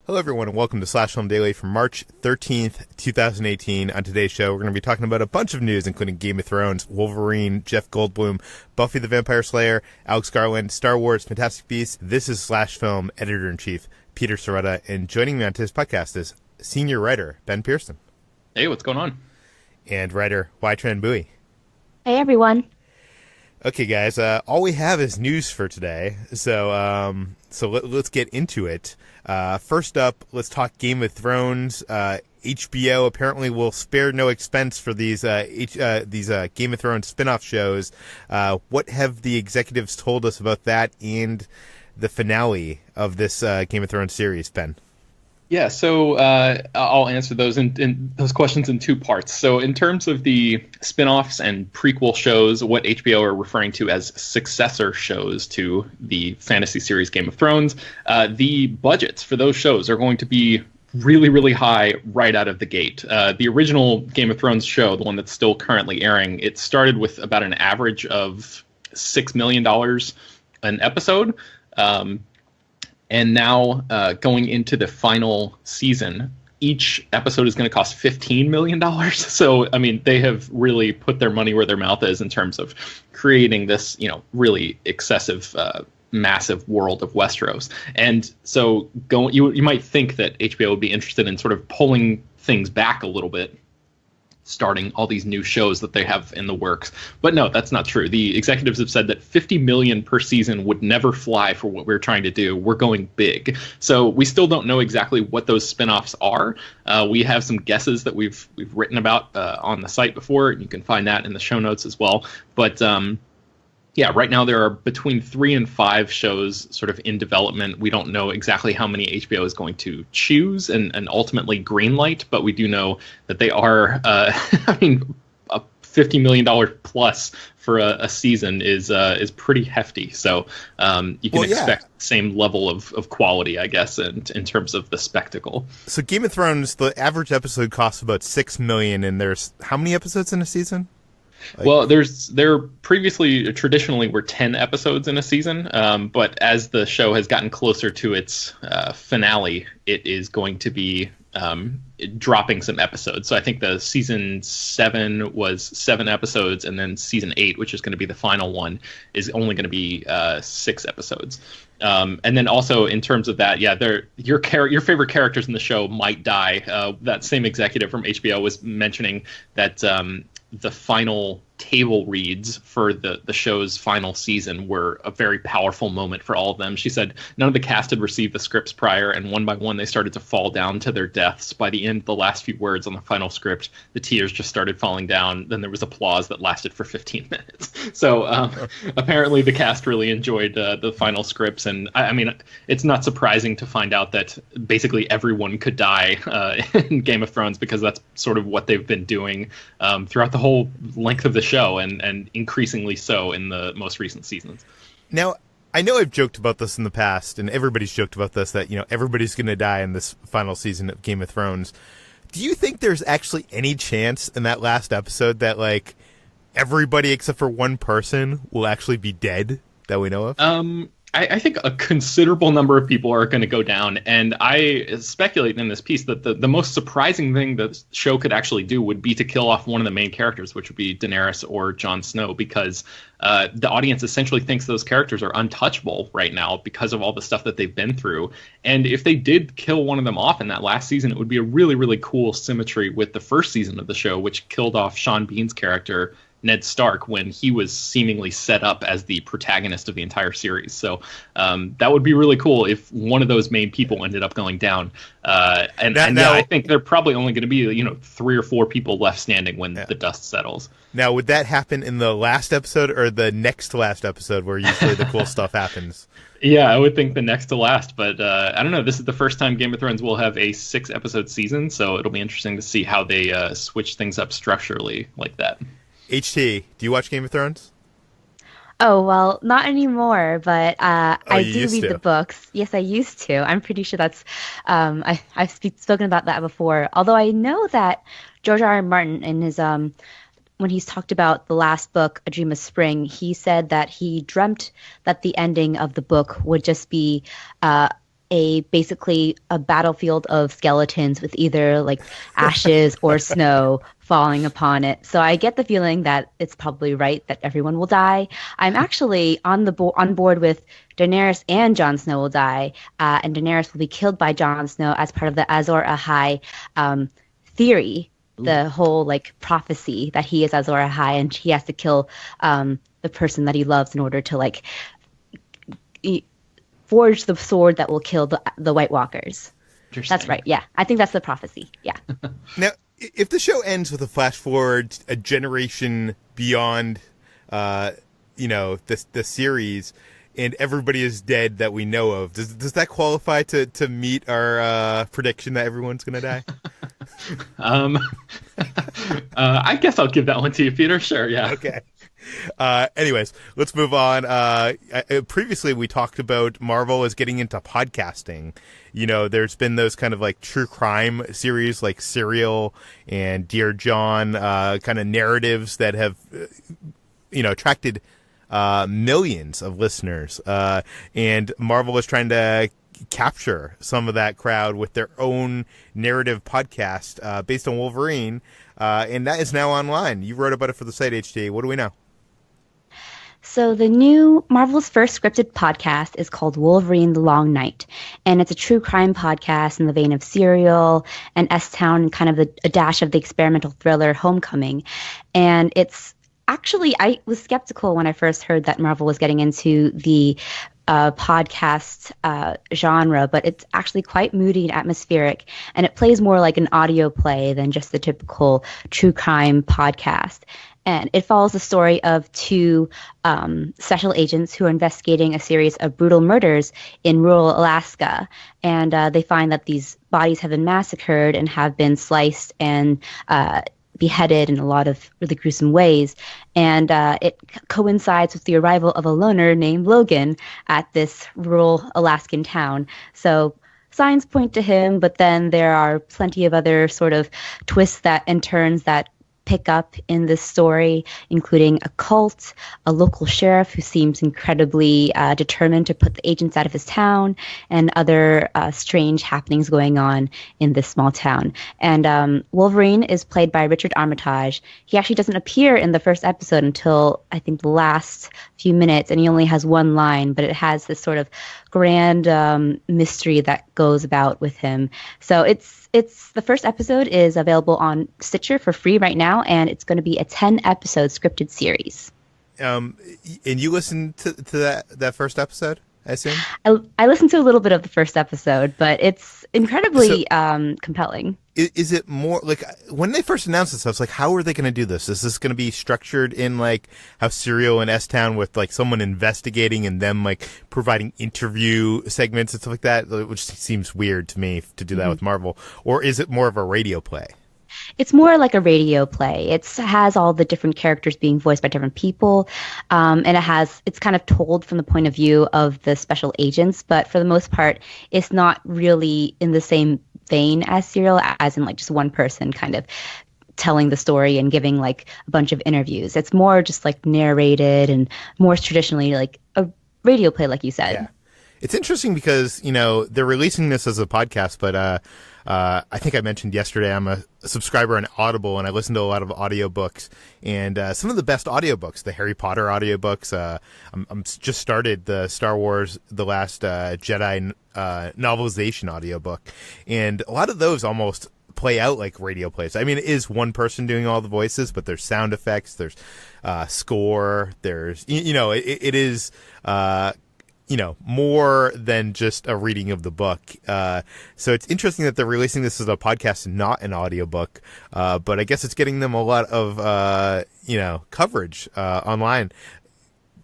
Hello, everyone, and welcome to Slash Film Daily for March 13th, 2018. On today's show, we're going to be talking about a bunch of news, including Game of Thrones, Wolverine, Jeff Goldblum, Buffy the Vampire Slayer, Alex Garland, Star Wars, Fantastic Beasts. This is Slash Film Editor-in-Chief Peter Sciretta, and joining me on today's podcast is senior writer Ben Pearson. Hey, what's going on? And writer Hoai Tran-Bui. Hey, everyone. Okay, guys, all we have is news for today, so let's get into it. First up, let's talk Game of Thrones. HBO apparently will spare no expense for these Game of Thrones spin-off shows. What have the executives told us about that and the finale of this Game of Thrones series, Ben? Yeah, so I'll answer those in those questions in two parts. So in terms of the spin-offs and prequel shows, what HBO are referring to as successor shows to the fantasy series Game of Thrones, the budgets for those shows are going to be really, really high right out of the gate. The original Game of Thrones show, the one that's still currently airing, it started with about an average of $6 million an episode. And now, going into the final season, each episode is going to cost $15 million. So, I mean, they have really put their money where their mouth is in terms of creating this, really excessive, massive world of Westeros. And so, you might think that HBO would be interested in sort of pulling things back a little bit, starting all these new shows that they have in the works. But no, that's not true. The executives have said that $50 million per season would never fly for what we're trying to do. We're going big. So we still don't know exactly what those spinoffs are. We have some guesses that we've written about on the site before. You can find that in the show notes as well. But yeah, right now there are between 3 and 5 shows sort of in development. We don't know exactly how many HBO is going to choose and ultimately greenlight, but we do know that they are, a $50 million plus for a season is pretty hefty. So you can expect the same level of quality, I guess, in terms of the spectacle. So Game of Thrones, the average episode costs about $6 million, and there's how many episodes in a season? Well, there previously traditionally were 10 episodes in a season, but as the show has gotten closer to its finale, it is going to be dropping some episodes. So I think the season 7 was 7 episodes, and then season 8, which is going to be the final one, is only going to be 6 episodes. And then also in terms of that, your favorite characters in the show might die. That same executive from HBO was mentioning that the final table reads for the show's final season were a very powerful moment for all of them. She said none of the cast had received the scripts prior, and one by one they started to fall down to their deaths. By the end, the last few words on the final script, the tears just started falling down. Then there was applause that lasted for 15 minutes. So apparently the cast really enjoyed the final scripts, and I mean, it's not surprising to find out that basically everyone could die in Game of Thrones, because that's sort of what they've been doing throughout the whole length of the show, and increasingly so in the most recent seasons. Now, I know I've joked about this in the past, and everybody's joked about this, that everybody's going to die in this final season of Game of Thrones. Do you think there's actually any chance in that last episode that everybody except for one person will actually be dead that we know of? I think a considerable number of people are going to go down, and I speculate in this piece that the most surprising thing the show could actually do would be to kill off one of the main characters, which would be Daenerys or Jon Snow, because the audience essentially thinks those characters are untouchable right now because of all the stuff that they've been through. And if they did kill one of them off in that last season, it would be a really, really cool symmetry with the first season of the show, which killed off Sean Bean's character, Ned Stark, when he was seemingly set up as the protagonist of the entire series. So that would be really cool if one of those main people ended up going down. I think they're probably only going to be 3 or 4 people left standing when the dust settles. Now, would that happen in the last episode or the next to last episode, where usually the cool stuff happens? Yeah, I would think the next to last, but I don't know. This is the first time Game of Thrones will have a 6-episode season, so it'll be interesting to see how they switch things up structurally like that. HT, do you watch Game of Thrones? Oh, well, not anymore, but I do used read to. the books. Yes, I used to. I'm pretty sure that's I've spoken about that before. Although I know that George R. R. Martin, in his when he's talked about the last book, A Dream of Spring, he said that he dreamt that the ending of the book would just be basically a battlefield of skeletons with either like ashes or snow falling upon it. So I get the feeling that it's probably right that everyone will die. I'm actually on board with Daenerys and Jon Snow will die, and Daenerys will be killed by Jon Snow as part of the Azor Ahai theory. Ooh. The whole like prophecy that he is Azor Ahai and he has to kill the person that he loves in order to like forge the sword that will kill the White Walkers. That's right. Yeah, I think that's the prophecy. Yeah. Now, if the show ends with a flash forward, a generation beyond, the series, and everybody is dead that we know of, does that qualify to meet our prediction that everyone's going to die? I guess I'll give that one to you, Peter. Sure. Yeah. Okay. Anyways, let's move on. Previously, we talked about Marvel is getting into podcasting. There's been those kind of like true crime series like Serial and Dear John, kind of narratives that have, attracted millions of listeners. And Marvel is trying to capture some of that crowd with their own narrative podcast based on Wolverine. And that is now online. You wrote about it for the site, HT. What do we know? So the new Marvel's first scripted podcast is called Wolverine: The Long Night, and it's a true crime podcast in the vein of Serial and S-Town, and kind of a dash of the experimental thriller Homecoming. And it's actually, I was skeptical when I first heard that Marvel was getting into the podcast genre, but it's actually quite moody and atmospheric, and it plays more like an audio play than just the typical true crime podcast. And it follows the story of two special agents who are investigating a series of brutal murders in rural Alaska. And they find that these bodies have been massacred and have been sliced and beheaded in a lot of really gruesome ways. And it coincides with the arrival of a loner named Logan at this rural Alaskan town. So signs point to him, but then there are plenty of other sort of twists and turns that pick up in this story, including a cult, a local sheriff who seems incredibly determined to put the agents out of his town, and other strange happenings going on in this small town. And Wolverine is played by Richard Armitage. He actually doesn't appear in the first episode until I think the last few minutes, and he only has one line, but it has this sort of grand mystery that goes about with him. So it's the first episode is available on Stitcher for free right now, and it's going to be a 10-episode scripted series. And you listened to that first episode, I assume? I listened to a little bit of the first episode, but it's incredibly compelling. Is it more like when they first announced this, I was like, how are they going to do this? Is this going to be structured in like how Serial and S-Town with like someone investigating and them like providing interview segments and stuff like that, which seems weird to me to do that with Marvel? Or is it more of a radio play? It's more like a radio play. It has all the different characters being voiced by different people, and it's kind of told from the point of view of the special agents, but for the most part, it's not really in the same vein as Serial, as in like just one person kind of telling the story and giving like a bunch of interviews. It's more just like narrated and more traditionally like a radio play, like you said. Yeah. It's interesting because, they're releasing this as a podcast, but I think I mentioned yesterday I'm a subscriber on Audible, and I listen to a lot of audiobooks. And some of the best audiobooks, the Harry Potter audiobooks, I'm just started the Star Wars The Last Jedi novelization audiobook. And a lot of those almost play out like radio plays. I mean, it is one person doing all the voices, but there's sound effects, there's score, there's, it is... more than just a reading of the book. So it's interesting that they're releasing this as a podcast and not an audiobook. But I guess it's getting them a lot of, coverage online.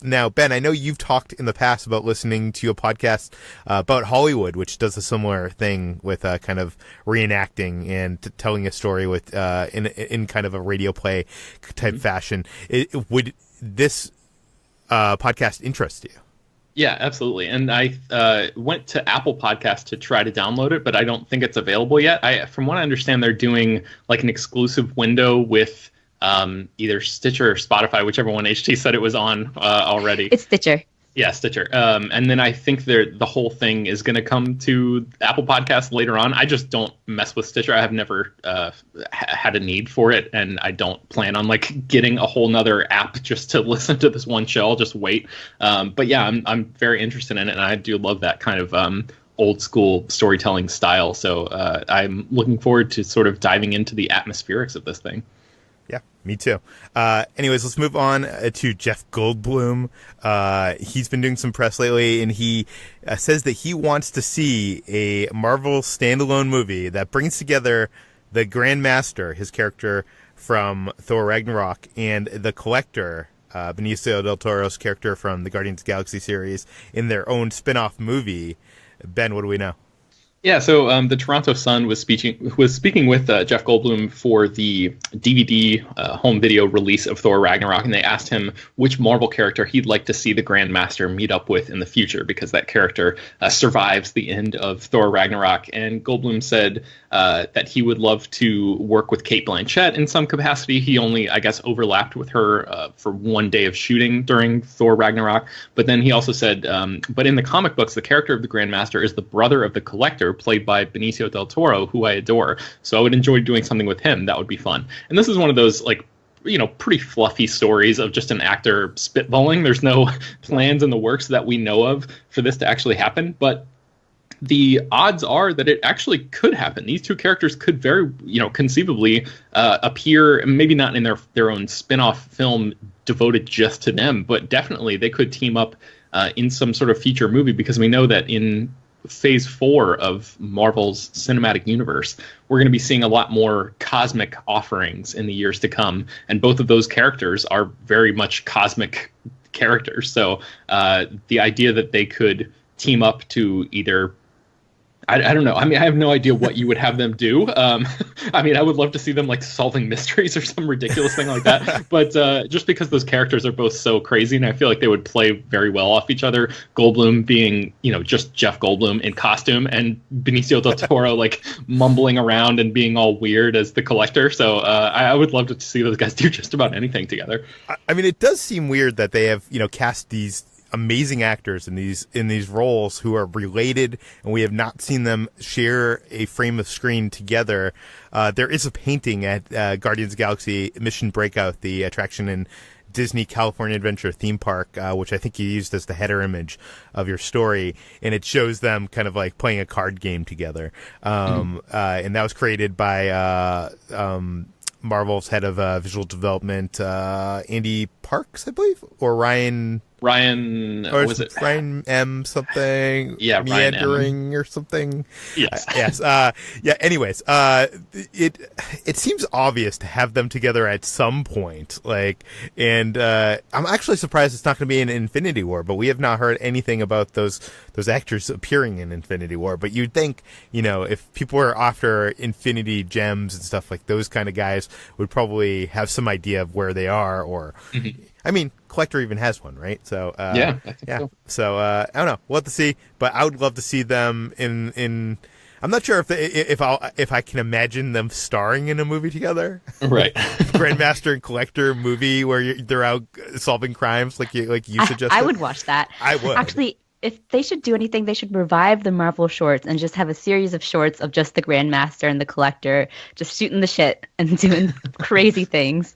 Now, Ben, I know you've talked in the past about listening to a podcast about Hollywood, which does a similar thing with kind of reenacting and telling a story with in kind of a radio play type fashion. Would this podcast interest you? Yeah, absolutely. And I went to Apple Podcasts to try to download it, but I don't think it's available yet. From what I understand, they're doing like an exclusive window with either Stitcher or Spotify, whichever one HT said it was on already. It's Stitcher. Yeah, Stitcher. And then I think the whole thing is going to come to Apple Podcasts later on. I just don't mess with Stitcher. I have never had a need for it, and I don't plan on like getting a whole nother app just to listen to this one show. I'll just wait. But yeah, I'm very interested in it, and I do love that kind of old school storytelling style. So I'm looking forward to sort of diving into the atmospherics of this thing. Yeah, me too. Anyways, let's move on to Jeff Goldblum. He's been doing some press lately, and he says that he wants to see a Marvel standalone movie that brings together the Grandmaster, his character from Thor Ragnarok, and the Collector, Benicio del Toro's character from the Guardians of the Galaxy series, in their own spin-off movie. Ben, what do we know? Yeah, so the Toronto Sun was speaking with Jeff Goldblum for the DVD home video release of Thor Ragnarok, and they asked him which Marvel character he'd like to see the Grandmaster meet up with in the future, because that character survives the end of Thor Ragnarok. And Goldblum said that he would love to work with Cate Blanchett in some capacity. He only, I guess, overlapped with her for one day of shooting during Thor Ragnarok. But then he also said, but in the comic books, the character of the Grandmaster is the brother of the Collector, played by Benicio del Toro, who I adore. So I would enjoy doing something with him. That would be fun. And this is one of those, like, pretty fluffy stories of just an actor spitballing. There's no plans in the works that we know of for this to actually happen. But the odds are that it actually could happen. These two characters could very, conceivably appear, maybe not in their own spin-off film devoted just to them, but definitely they could team up in some sort of feature movie, because we know that in Phase 4 of Marvel's cinematic universe, we're going to be seeing a lot more cosmic offerings in the years to come, and both of those characters are very much cosmic characters. So the idea that they could team up to either, I don't know. I mean, I have no idea what you would have them do. I mean, I would love to see them like solving mysteries or some ridiculous thing like that. But just because those characters are both so crazy, and I feel like they would play very well off each other. Goldblum being, just Jeff Goldblum in costume, and Benicio del Toro like mumbling around and being all weird as the Collector. So I would love to see those guys do just about anything together. I mean, it does seem weird that they have, cast these amazing actors in these roles who are related, and we have not seen them share a frame of screen together. There is a painting at Guardians of the Galaxy Mission Breakout, the attraction in Disney California Adventure theme park, which I think you used as the header image of your story, and it shows them kind of like playing a card game together. And that was created by Marvel's head of visual development, Andy Parks, I believe, or Ryan, or was it Ryan M something? Yeah, Meandering or something. Yes. Yes. Yeah. Anyways, it seems obvious to have them together at some point. And I'm actually surprised it's not going to be in Infinity War, but we have not heard anything about those actors appearing in Infinity War. But you'd think, if people were after Infinity Gems and stuff, like those kind of guys would probably have some idea of where they are, or. Mm-hmm. I mean, Collector even has one, right? So yeah, I think so. So I don't know. We'll have to see, but I would love to see them in. I'm not sure if I can imagine them starring in a movie together. Right, Grandmaster and Collector movie where they're out solving crimes, like you suggested. I would watch that. I would actually. If they should do anything, they should revive the Marvel shorts and just have a series of shorts of just the Grandmaster and the Collector just shooting the shit and doing crazy things.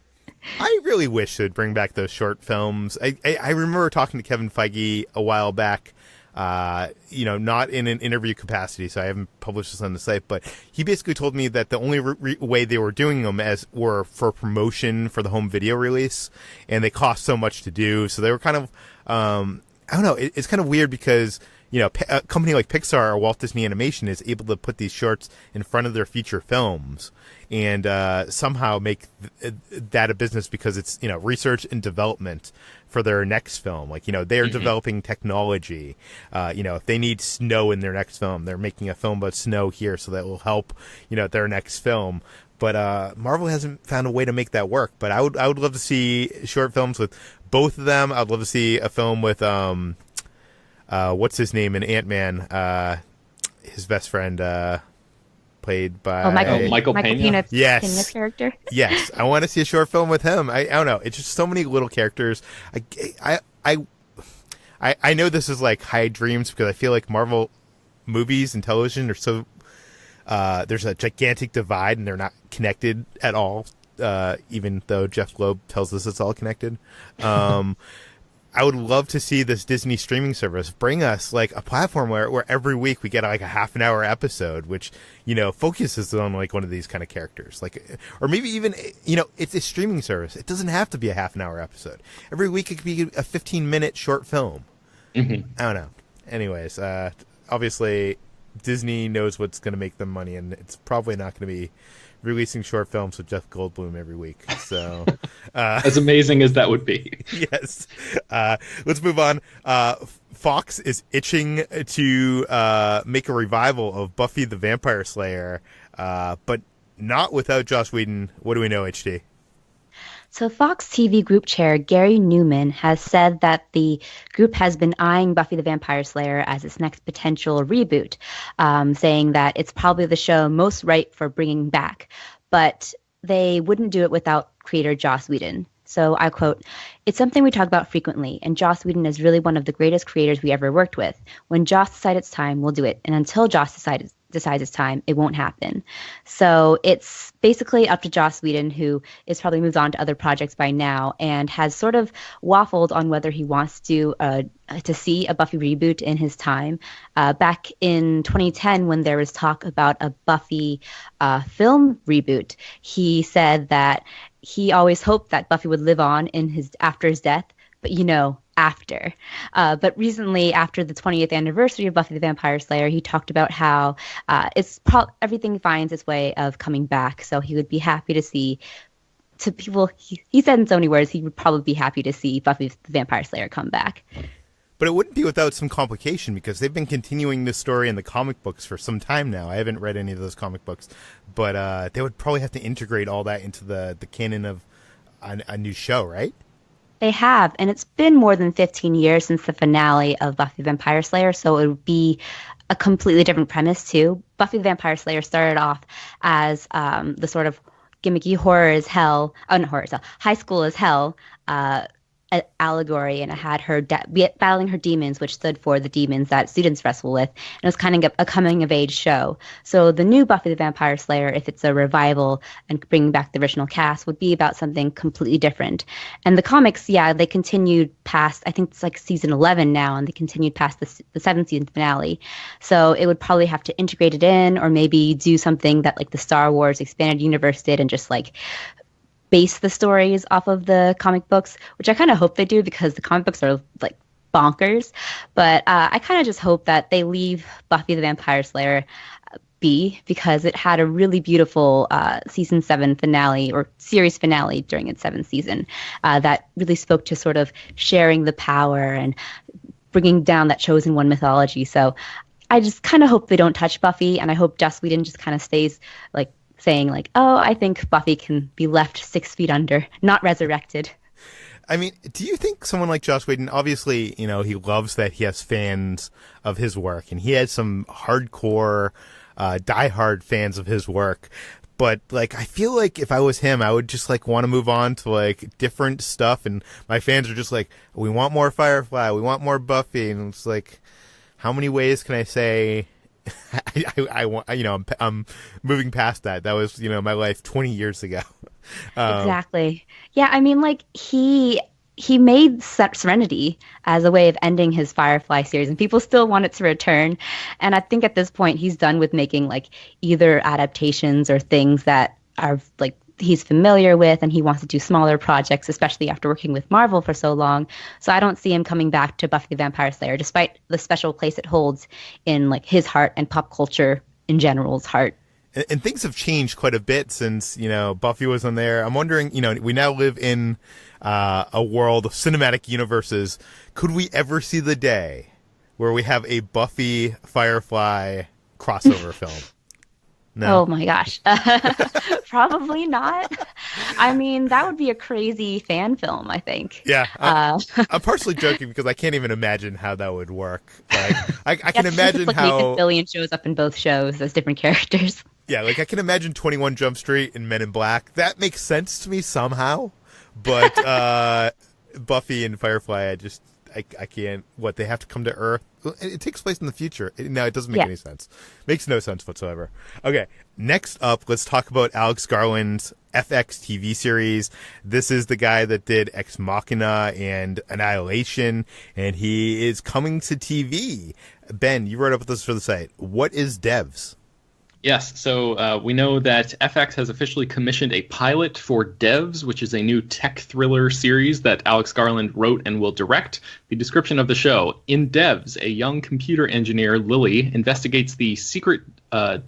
I really wish they'd bring back those short films. I remember talking to Kevin Feige a while back, not in an interview capacity, so I haven't published this on the site, but he basically told me that the only way they were doing them were for promotion for the home video release, and they cost so much to do, so they were kind of, I don't know, it's kind of weird because, a company like Pixar or Walt Disney Animation is able to put these shorts in front of their feature films and somehow make that a business because it's, research and development for their next film. Like, they're developing technology. If they need snow in their next film, they're making a film about snow here, so that will help, their next film. But Marvel hasn't found a way to make that work. But I would love to see short films with both of them. I'd love to see a film with what's his name in Ant-Man? His best friend, played by Michael Pena. Yes, Pena's character. Yes, I want to see a short film with him. I don't know. It's just so many little characters. I know this is like high dreams because I feel like Marvel movies and television are so there's a gigantic divide and they're not connected at all. Even though Jeff Loeb tells us it's all connected. I would love to see this Disney streaming service bring us like a platform where every week we get like a half an hour episode, which, focuses on like one of these kind of characters, like, or maybe even, it's a streaming service. It doesn't have to be a half an hour episode. Every week it could be a 15-minute short film. I don't know. Anyways, obviously Disney knows what's going to make them money, and it's probably not going to be releasing short films with Jeff Goldblum every week. So, as amazing as that would be. Yes. Let's move on. Fox is itching to make a revival of Buffy the Vampire Slayer, but not without Joss Whedon. What do we know, HD? So Fox TV Group Chair Gary Newman has said that the group has been eyeing Buffy the Vampire Slayer as its next potential reboot, saying that it's probably the show most ripe for bringing back, but they wouldn't do it without creator Joss Whedon. So I quote, "It's something we talk about frequently, and Joss Whedon is really one of the greatest creators we ever worked with. When Joss decides it's time, we'll do it. And until Joss decides it's time, it won't happen." So it's basically up to Joss Whedon, who is probably moved on to other projects by now and has sort of waffled on whether he wants to see a Buffy reboot in his time. Back in 2010, when there was talk about a Buffy film reboot, he said that he always hoped that Buffy would live on after his death, but after. But recently, after the 20th anniversary of Buffy the Vampire Slayer, he talked about how everything finds its way of coming back. So he would be happy to see, to people, he said in so many words, he would probably be happy to see Buffy the Vampire Slayer come back. But it wouldn't be without some complication, because they've been continuing this story in the comic books for some time now. I haven't read any of those comic books, but they would probably have to integrate all that into the canon of a new show, right? They have, and it's been more than 15 years since the finale of Buffy the Vampire Slayer, so it would be a completely different premise, too. Buffy the Vampire Slayer started off as the sort of gimmicky high school as hell allegory, and it had her battling her demons, which stood for the demons that students wrestle with, and it was kind of a coming-of-age show. So the new Buffy the Vampire Slayer, if it's a revival and bringing back the original cast, would be about something completely different. And the comics, they continued past, I think it's like season 11 now, and they continued past the 7th season finale. So it would probably have to integrate it in, or maybe do something that like the Star Wars Expanded Universe did, and just like base the stories off of the comic books, which I kind of hope they do, because the comic books are like bonkers. But I kind of just hope that they leave Buffy the Vampire Slayer be, because it had a really beautiful season 7 finale, or series finale during its 7th season, that really spoke to sort of sharing the power and bringing down that chosen one mythology. So I just kind of hope they don't touch Buffy, and I hope Joss Whedon just kind of stays like saying like, oh, I think Buffy can be left 6 feet under, not resurrected. I mean, do you think someone like Joss Whedon, obviously, he loves that he has fans of his work, and he has some hardcore, diehard fans of his work. But like, I feel like if I was him, I would just like want to move on to like different stuff, and my fans are just like, we want more Firefly, we want more Buffy, and it's like, how many ways can I say? I want, I'm moving past that. That was, my life 20 years ago. Exactly. Yeah. I mean, like he made Serenity as a way of ending his Firefly series, and people still want it to return. And I think at this point he's done with making like either adaptations or things that are like he's familiar with, and he wants to do smaller projects, especially after working with Marvel for so long. So I don't see him coming back to Buffy the Vampire Slayer, despite the special place it holds in like his heart and pop culture in general's heart. And things have changed quite a bit since, Buffy was on there. I'm wondering, we now live in a world of cinematic universes. Could we ever see the day where we have a Buffy Firefly crossover film? No. Oh my gosh. Probably not. I mean, that would be a crazy fan film, I think. Yeah. I'm partially joking because I can't even imagine how that would work. Like, I can imagine like how Nathan Fillion shows up in both shows as different characters. Yeah, like I can imagine 21 Jump Street and Men in Black. That makes sense to me somehow. But Buffy and Firefly, I can't. What, they have to come to Earth? It takes place in the future. No, it doesn't make any sense. Makes no sense whatsoever. Okay, next up, let's talk about Alex Garland's FX TV series. This is the guy that did Ex Machina and Annihilation, and he is coming to TV. Ben, you wrote up this for the site. What is Devs? Yes, so we know that FX has officially commissioned a pilot for Devs, which is a new tech thriller series that Alex Garland wrote and will direct. The description of the show: in Devs, a young computer engineer, Lily, investigates the secret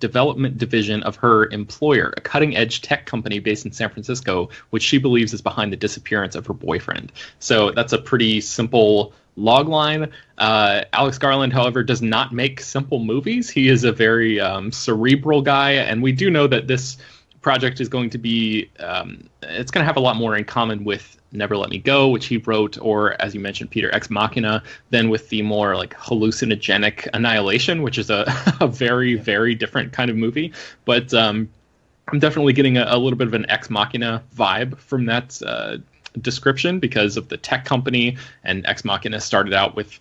development division of her employer, a cutting-edge tech company based in San Francisco, which she believes is behind the disappearance of her boyfriend. So that's a pretty simple logline. Alex Garland, however, does not make simple movies. He is a very cerebral guy, and we do know that this project is going to be, it's going to have a lot more in common with Never Let Me Go, which he wrote, or, as you mentioned, Peter, Ex Machina, than with the more like hallucinogenic Annihilation, which is a very, very different kind of movie. But I'm definitely getting a little bit of an Ex Machina vibe from that description because of the tech company, and Ex Machina started out with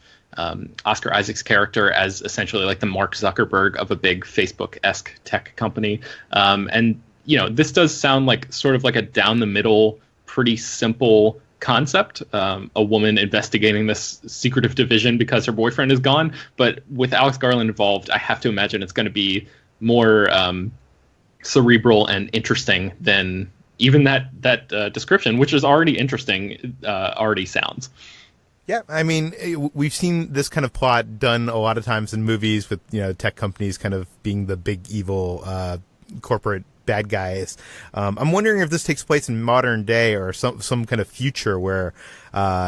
Oscar Isaac's character as essentially like the Mark Zuckerberg of a big Facebook-esque tech company. And, you know, this does sound like sort of like a down the middle, pretty simple concept, a woman investigating this secretive division because her boyfriend is gone. But with Alex Garland involved, I have to imagine it's going to be more cerebral and interesting than even that description, which is already interesting, already sounds. Yeah, I mean, we've seen this kind of plot done a lot of times in movies with, you know, tech companies kind of being the big evil corporate bad guys. I'm wondering if this takes place in modern day or some kind of future where,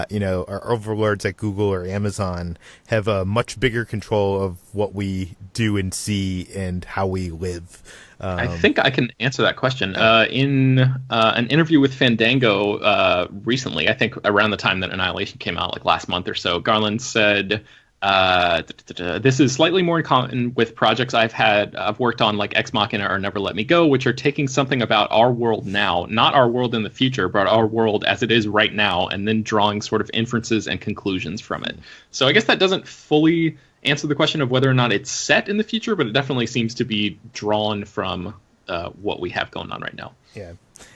you know, our overlords at Google or Amazon have a much bigger control of what we do and see and how we live. I think I can answer that question. In an interview with Fandango recently, I think around the time that Annihilation came out, like last month or so, Garland said, this is slightly more in common with projects I've worked on, like Ex Machina or Never Let Me Go, which are taking something about our world now, not our world in the future, but our world as it is right now, and then drawing sort of inferences and conclusions from it. So I guess that doesn't fully answer the question of whether or not it's set in the future, but it definitely seems to be drawn from what we have going on right now. Yeah.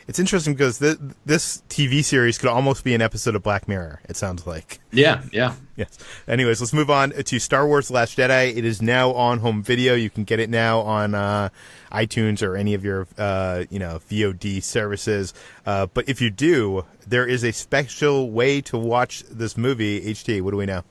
It's interesting because this TV series could almost be an episode of Black Mirror, it sounds like. Yeah. Yes. Anyways, let's move on to Star Wars: The Last Jedi. It is now on home video. You can get it now on iTunes or any of your VOD services. But if you do, there is a special way to watch this movie. HT, what do we know?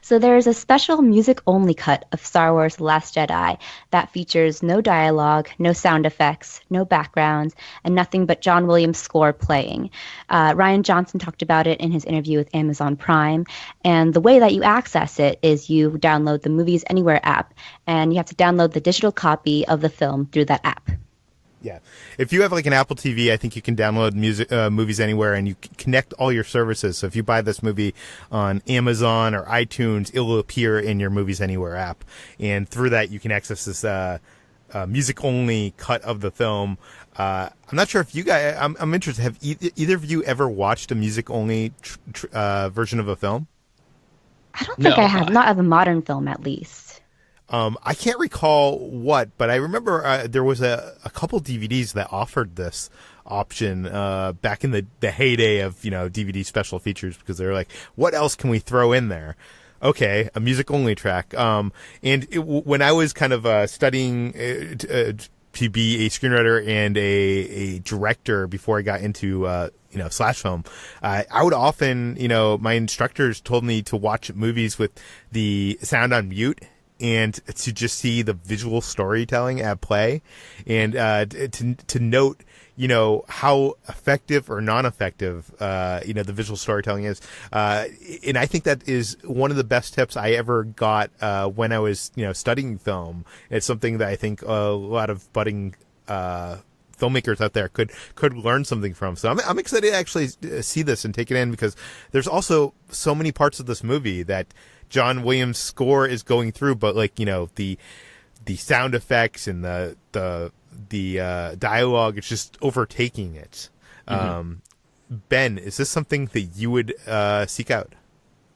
So there is a special music-only cut of Star Wars: The Last Jedi that features no dialogue, no sound effects, no backgrounds, and nothing but John Williams' score playing. Rian Johnson talked about it in his interview with Amazon Prime, and the way that you access it is you download the Movies Anywhere app, and you have to download the digital copy of the film through that app. Yeah. If you have like an Apple TV, I think you can download Movies Anywhere, and you can connect all your services. So if you buy this movie on Amazon or iTunes, it will appear in your Movies Anywhere app. And through that, you can access this music-only cut of the film. I'm not sure if you guys, I'm interested. Have either of you ever watched a music-only version of a film? I don't think I have. Not of a modern film, at least. I can't recall what, but I remember there was a couple DVDs that offered this option back in the heyday of, you know, DVD special features, because they were like, what else can we throw in there? Okay, a music-only track. When I was kind of studying to be a screenwriter and a director before I got into slash film, I would often, my instructors told me to watch movies with the sound on mute, and to just see the visual storytelling at play, and to note, how effective or non-effective, the visual storytelling is. And I think that is one of the best tips I ever got when I was, studying film. It's something that I think a lot of budding filmmakers out there could learn something from. So I'm excited to actually see this and take it in, because there's also so many parts of this movie that John Williams' score is going through, but the sound effects and the dialogue, it's just overtaking it. Mm-hmm. Ben, is this something that you would seek out?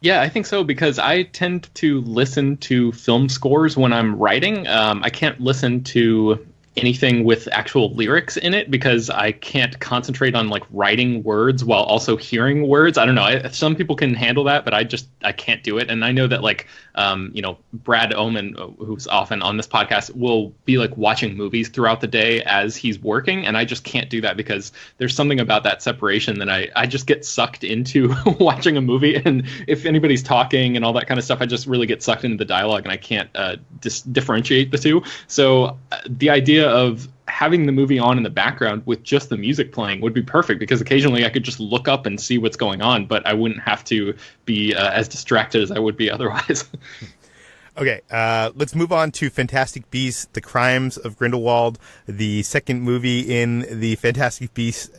Yeah, I think so, because I tend to listen to film scores when I'm writing. I can't listen to anything with actual lyrics in it because I can't concentrate on like writing words while also hearing words. I don't know. Some people can handle that, but I can't do it. And I know that like Brad Oman, who's often on this podcast, will be like watching movies throughout the day as he's working, and I just can't do that because there's something about that separation that I just get sucked into watching a movie. And if anybody's talking and all that kind of stuff, I just really get sucked into the dialogue, and I can't differentiate the two. So the idea of having the movie on in the background with just the music playing would be perfect, because occasionally I could just look up and see what's going on, but I wouldn't have to be as distracted as I would be otherwise. Okay, let's move on to Fantastic Beasts: The Crimes of Grindelwald, the second movie in the Fantastic Beasts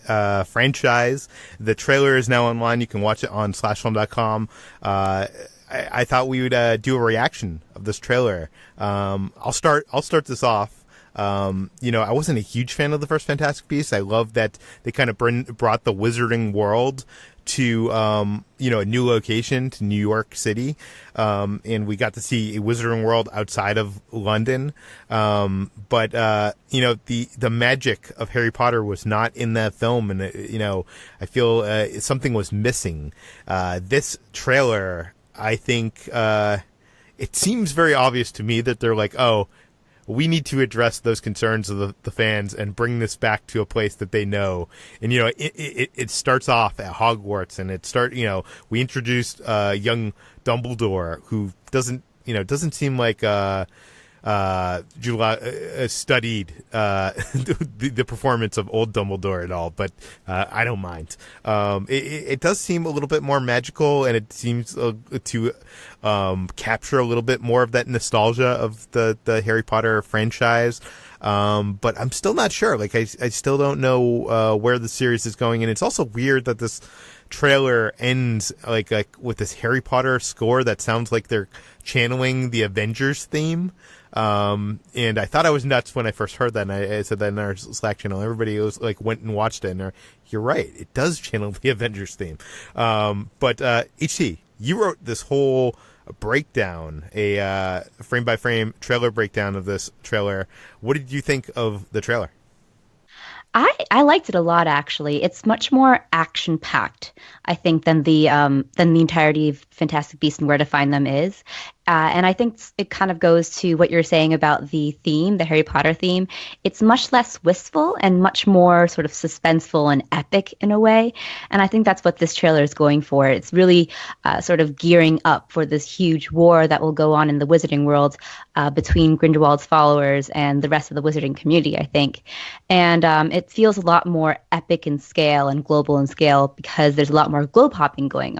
franchise. The trailer is now online. You can watch it on slashfilm.com. I thought we would do a reaction of this trailer. I'll start this off. I wasn't a huge fan of the first Fantastic Beasts. I love that they kind of brought the wizarding world to, a new location, to New York City. And we got to see a wizarding world outside of London. But the magic of Harry Potter was not in that film. And, I feel, something was missing. This trailer, I think, it seems very obvious to me that they're like, oh, we need to address those concerns of the fans and bring this back to a place that they know. And, it starts off at Hogwarts, and we introduced young Dumbledore, who doesn't seem like studied the performance of old Dumbledore at all, but I don't mind. It does seem a little bit more magical, and it seems to capture a little bit more of that nostalgia of the Harry Potter franchise. But I'm still not sure. Like, I still don't know where the series is going, and it's also weird that this trailer ends like with this Harry Potter score that sounds like they're channeling the Avengers theme. And I thought I was nuts when I first heard that, and I said that in our Slack channel. Everybody was like, went and watched it, and you're right, it does channel the Avengers theme. But HT, you wrote this whole breakdown, a frame by frame trailer breakdown of this trailer. What did you think of the trailer? I liked it a lot, actually. It's much more action packed, I think, than the entirety of Fantastic Beasts and Where to Find Them is. And I think it kind of goes to what you're saying about the theme, the Harry Potter theme. It's much less wistful and much more sort of suspenseful and epic in a way. And I think that's what this trailer is going for. It's really sort of gearing up for this huge war that will go on in the wizarding world between Grindelwald's followers and the rest of the wizarding community, I think. And it feels a lot more epic in scale and global in scale because there's a lot more globe hopping going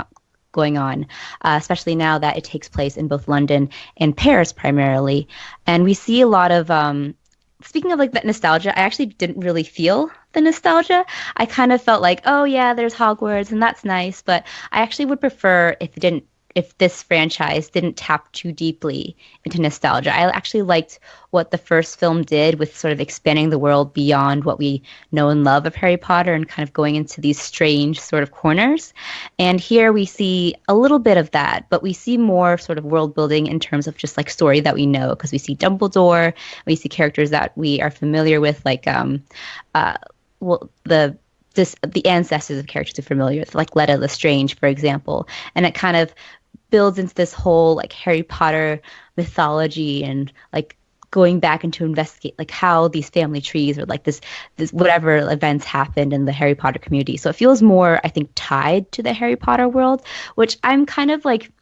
on, especially now that it takes place in both London and Paris primarily. And we see a lot of, speaking of like that nostalgia, I actually didn't really feel the nostalgia. I kind of felt like, oh yeah, there's Hogwarts and that's nice, but I actually would prefer if this franchise didn't tap too deeply into nostalgia. I actually liked what the first film did with sort of expanding the world beyond what we know and love of Harry Potter and kind of going into these strange sort of corners. And here we see a little bit of that, but we see more sort of world building in terms of just like story that we know, because we see Dumbledore, we see characters that we are familiar with, like the ancestors of characters we're familiar with, like Letta Lestrange, for example. And it kind of builds into this whole like Harry Potter mythology and like going back and to investigate like how these family trees or like this whatever events happened in the Harry Potter community. So it feels more, I think, tied to the Harry Potter world, which I'm kind of like,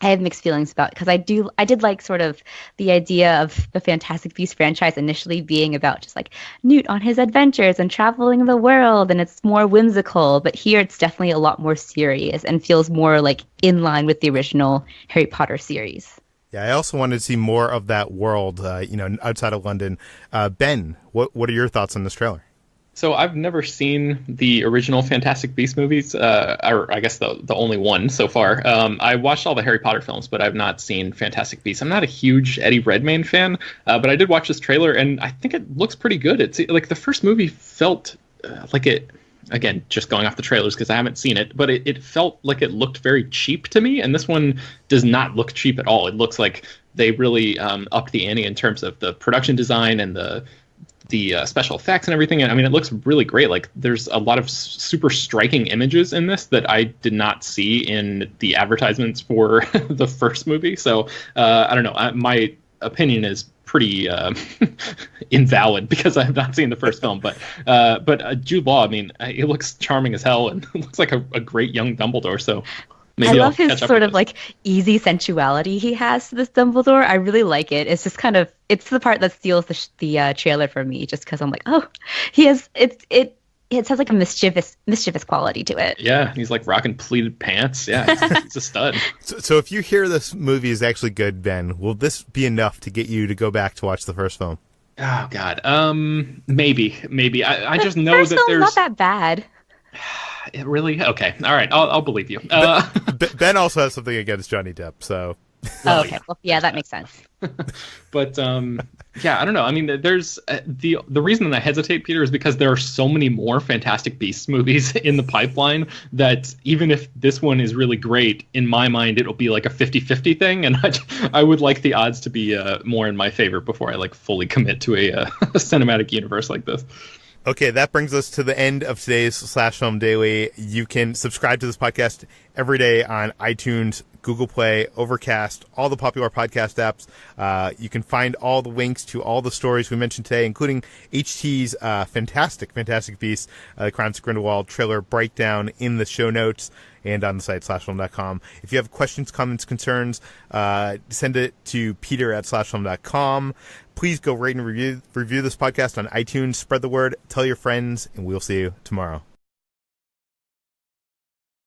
I have mixed feelings about, because I did like sort of the idea of the Fantastic Beasts franchise initially being about just like Newt on his adventures and traveling the world, and it's more whimsical, but here it's definitely a lot more serious and feels more like in line with the original Harry Potter series. Yeah, I also wanted to see more of that world, outside of London. Ben, what are your thoughts on this trailer? So I've never seen the original Fantastic Beasts movies, or I guess the only one so far. I watched all the Harry Potter films, but I've not seen Fantastic Beasts. I'm not a huge Eddie Redmayne fan, but I did watch this trailer, and I think it looks pretty good. It's like the first movie felt like it again, just going off the trailers because I haven't seen it, but it felt like it looked very cheap to me, and this one does not look cheap at all. It looks like they really upped the ante in terms of the production design and the special effects and everything. And I mean, it looks really great. Like, there's a lot of super striking images in this that I did not see in the advertisements for the first movie. So I don't know. My opinion is pretty invalid because I have not seen the first film. But Jude Law, I mean, he looks charming as hell and looks like a great young Dumbledore. So maybe I love his sort of like easy sensuality he has to this Dumbledore. I really like it. It's just kind of, it's the part that steals the trailer for me, just because I'm like, oh, he has it has like a mischievous quality to it. Yeah, he's like rocking pleated pants. Yeah, he's a stud. So if you hear this movie is actually good, Ben, will this be enough to get you to go back to watch the first film? Oh God, maybe. I just know first that film's there's not that bad. It really? Okay. All right. I'll believe you. Ben also has something against Johnny Depp, so. Oh, okay. Well, yeah, that makes sense. But yeah, I don't know. I mean, there's the reason that I hesitate, Peter, is because there are so many more Fantastic Beasts movies in the pipeline that even if this one is really great, in my mind, it'll be like a 50-50 thing, and I would like the odds to be more in my favor before I like fully commit to a cinematic universe like this. Okay, that brings us to the end of today's Slash Film Daily. You can subscribe to this podcast every day on iTunes, Google Play, Overcast, all the popular podcast apps. You can find all the links to all the stories we mentioned today, including HT's Fantastic Beasts, the Crimes of Grindelwald trailer breakdown in the show notes and on the site slashfilm.com. If you have questions, comments, concerns, send it to peter@slashfilm.com. Please go rate and review this podcast on iTunes. Spread the word. Tell your friends, and we'll see you tomorrow.